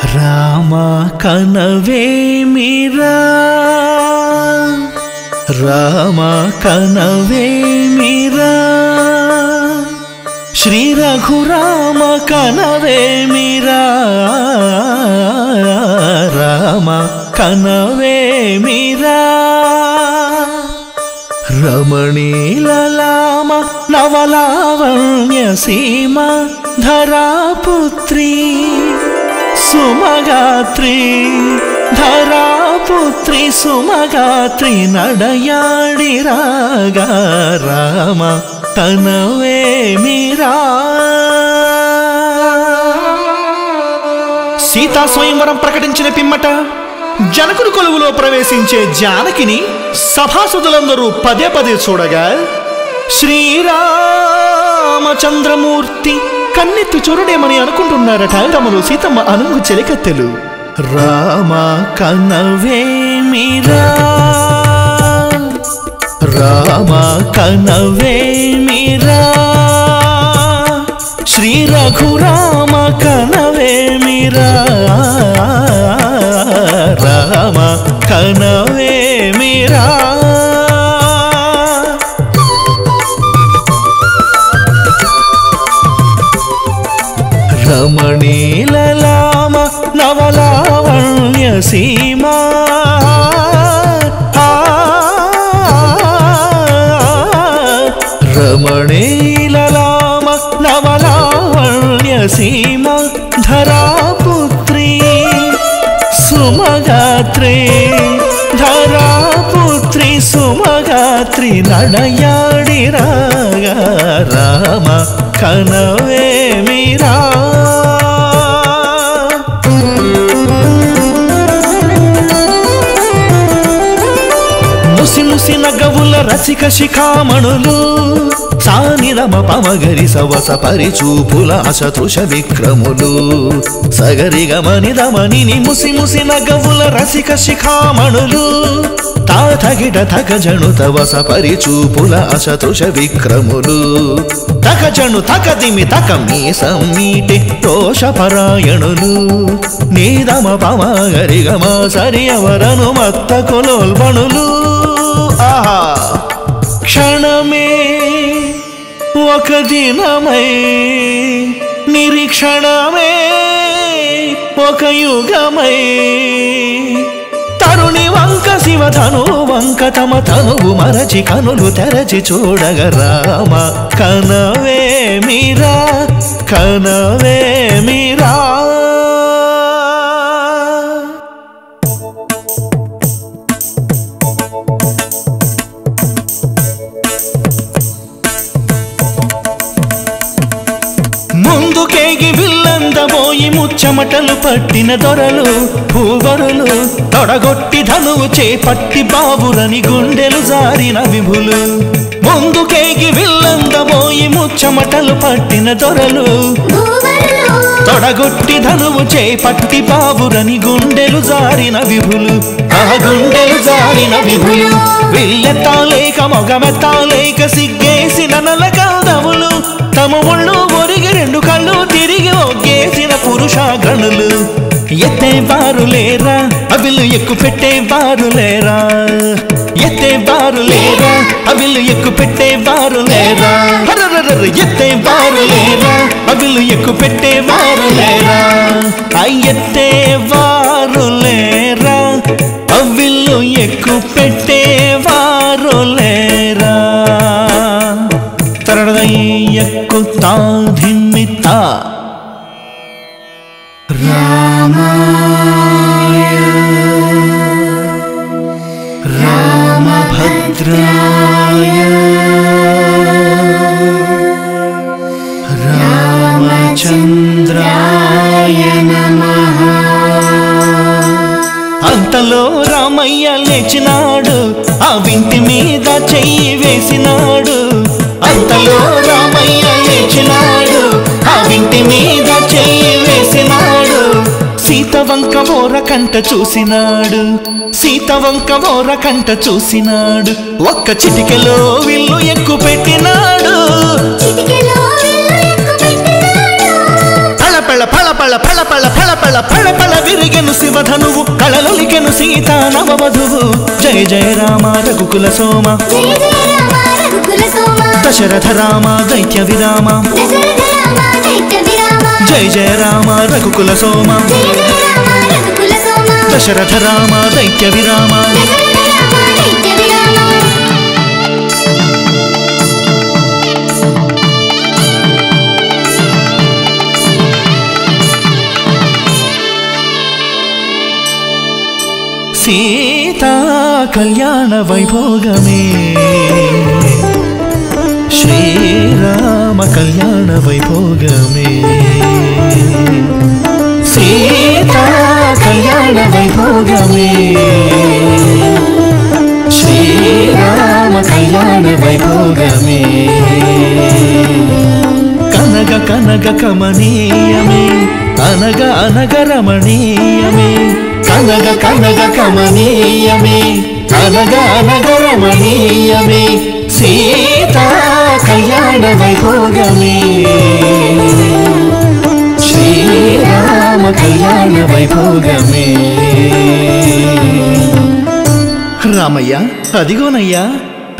రామ కనవేమిరా రామ కనవేమిరా శ్రీ రఘురామ కనవేమిరా రామ కనవేమిరా రమణీలలామ నవలావణ్య సీమ ధరాపుత్రి సుమగాత్రి ధరాపుత్రి సుమగాత్రి నడయాడి రాగా రామ కనవేమిరా. సీతా స్వయంవరం ప్రకటించిన పిమ్మట జనకుని కొలువులో ప్రవేశించే జానకిని సభాసదులందరూ పదే పదే చూడగా శ్రీరామచంద్రమూర్తి కన్నెత్తి చూడడేమని అనుకుంటున్నారట తమలో సీతమ్మ అనుంగు చెలికత్తెలు. రామ కనవేమిరా రామ కనవేమిరా శ్రీ రఘురామ కనవేమిరా రామ కనవేమిరా. రమణీలలామ నవలావణ్య సీమా రమణీలలామ నవలావణ్య సీమ ధరాపుత్రి సుమగాత్రి ధరాపుత్రి సుమగాత్రి నడయాడి రాగా రామ కనవేమిరా. ముసి ముసి నగవుల రసిక శిఖామణులు సానిరమ పమగరి సవస పరిచూపుల అశతృష విక్రములు సగరిగమని దమని ముసి ముసి నగవుల రసిక శిఖామణులు తాథగిట తక జను తవస పరిచూపుల అశతృష విక్రములు తక జను తక దిమి తక మీసం మీటి దోషపరాయణులు నీదమ పమగరిగమ సరి అవరను మత్త కొలోల్బణులు. ఆహా క్షణమే ఒక దినమై నిరీక్షణమే ఒక యుగమై తరుణి వంక శివధను వంక తమ తనువు మరచి కనులు తెరచి చూడగ రామ కనవేమిరా కనవేమిరా. ముందుకేగి విల్లందబోయి ముచ్చమటలు పట్టిన దొరలు భూవరులు తొడగొట్టి ధనువు చేపట్టి బాబురని గుండెలు జారిన విభులు. ముందుకేగి విల్లందబోయి ముచ్చమటలు పట్టిన దొరలు తొడగొట్టి ధనువు చేపట్టి బాబురని గుండెలు జారిన విభులు. ఆ గుండెలు జారిన విభులు విల్లెత్తాలేక మొగమెత్తాలేక సిగ్గేసిన నలకల్దములు తమ ఒళ్ళు ఒరిగి రెండు కళ్ళు తిరిగి ఒగ్గేసిన పురుష గణులు. ఎత్తేవారు లేరా అవిలు ఎక్కు పెట్టేవారు లేరా ఎత్తేవారు లేరా అవిలు ఎక్కు పెట్టేవారు లేరా ఎత్తేవారు లేరా అవిలు ఎక్కు పెట్టేవారు లేరా ఎత్తేవారు లేరా అవిలు ఎక్కు పెట్టేవారు లేరా. తరడయ్యక్కుతా ధిమ్మితా రామాయ రామభద్రాయ రామచంద్రాయ నమః. అంతలో రామయ్య లేచినాడు ఆ వింటి మీద చెయ్యి వేసినాడు. అంతలో రామయ్య లేచినాడు ఆ వింటి మీద చెయ్యి వేసినాడు. సీత వంక ఓర కంట చూసినాడు సీత వంక ఓర కంట చూసినాడు. ఒక్క చిటికెలో విల్లు ఎక్కు పెట్టినాడు. తళపళ పళపళ పళ పళ పళ పళ పళ పళ పళ విరిగెను శివధనువు కళలొలికెను సీతా నవవధువు జయ జయ రామ రఘుకుల సోమ దశరథ రామ దైత్య విరామ జయ జయ రామ రఘుకుల సోమ దశరథ రామ దైత్య విరామ సీతా కళ్యాణ వైభోగమే శ్రీరామ కళ్యాణ వైభోగమే సీతా కళ్యాణ వైభోగమే శ్రీరామ కళ్యాణ వైభోగమే కనగ కనగ కమనీయమే అనగ అనగ రమణీయమే కనగ కనగ కమనీయమే అనగ అనగ రమణీయమే సీతా కళ్యాణ వైభోగమే శ్రీరామ కళ్యాణ వైభోగమే రామయ్య అదిగోనయ్యా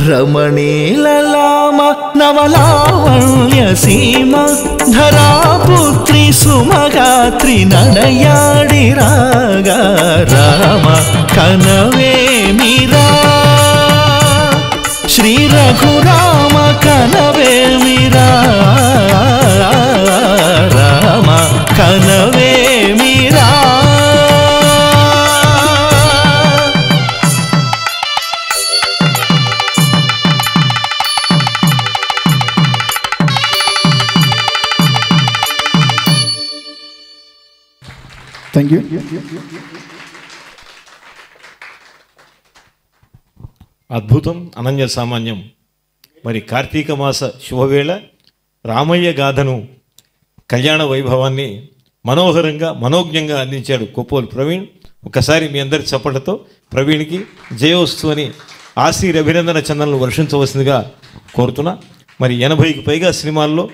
రమణీలలామ నవలావణ్య సీమ ధరాపుత్రి సుమగాత్రి నడయాడి రాగా రామ కనవేమిరా శ్రీ రఘురామ కనవేమిరా రామ కనవేమిరా థ్యాంక్ యూ. అద్భుతం, అనన్య సామాన్యం. మరి కార్తీక మాస శుభవేళ రామయ్య గాథను కళ్యాణ వైభవాన్ని మనోహరంగా మనోజ్ఞంగా అందించాడు కొప్పోలు ప్రవీణ్. ఒకసారి మీ అందరి చప్పట్లతో ప్రవీణ్కి జయోస్తు అని ఆశీర్ అభినందన చందనలు వర్షించవలసిందిగా కోరుతున్నా. మరి 80కి పైగా సినిమాల్లో